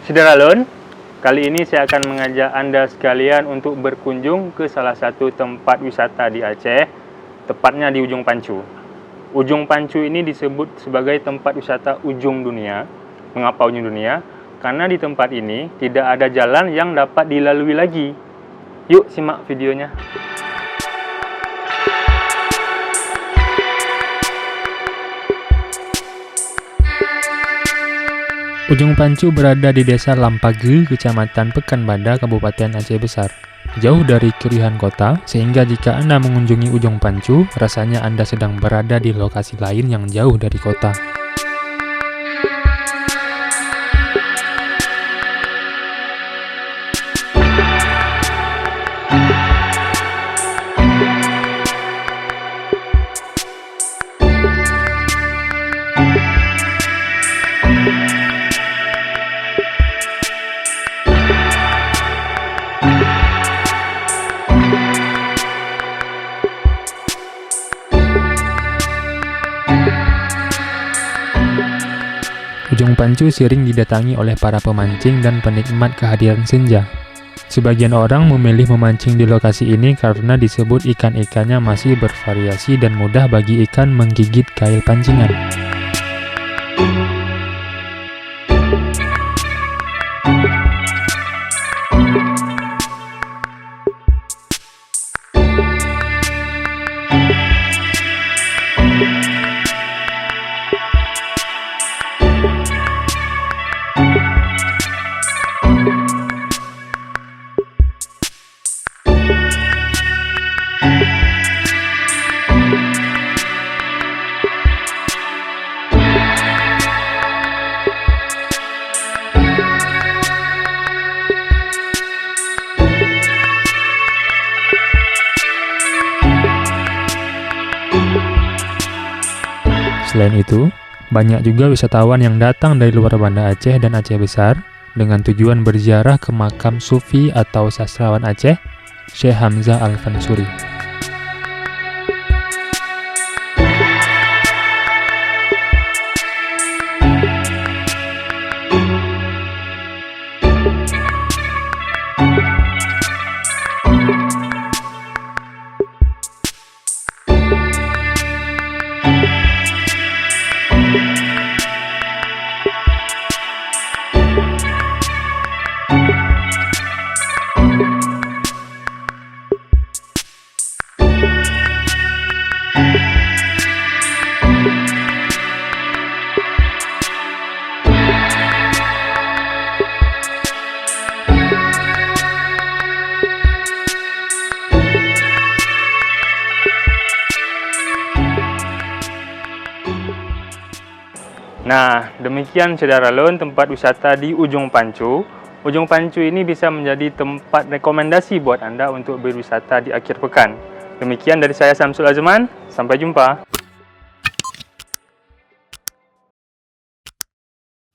Syederalun, kali ini saya akan mengajak Anda sekalian untuk berkunjung ke salah satu tempat wisata di Aceh, tepatnya di Ujung Pancu. Ujung Pancu ini disebut sebagai tempat wisata ujung dunia. Mengapa ujung dunia? Karena di tempat ini tidak ada jalan yang dapat dilalui lagi. Yuk simak videonya. Ujung Pancu berada di Desa Lampage, Kecamatan Pekanbadak, Kabupaten Aceh Besar. Jauh dari keriuhan kota, sehingga jika Anda mengunjungi Ujung Pancu, rasanya Anda sedang berada di lokasi lain yang jauh dari kota. Ujung Pancu sering didatangi oleh para pemancing dan penikmat kehadiran senja. Sebagian orang memilih memancing di lokasi ini karena disebut ikan-ikannya masih bervariasi dan mudah bagi ikan menggigit kail pancingan. Selain itu, banyak juga wisatawan yang datang dari luar Banda Aceh dan Aceh Besar dengan tujuan berziarah ke makam sufi atau sastrawan Aceh, Syekh Hamzah Al-Fansuri. Nah, demikian Syederalun tempat wisata di Ujung Pancu. Ujung Pancu ini bisa menjadi tempat rekomendasi buat Anda untuk berwisata di akhir pekan. Demikian dari saya Samsul Azman, sampai jumpa.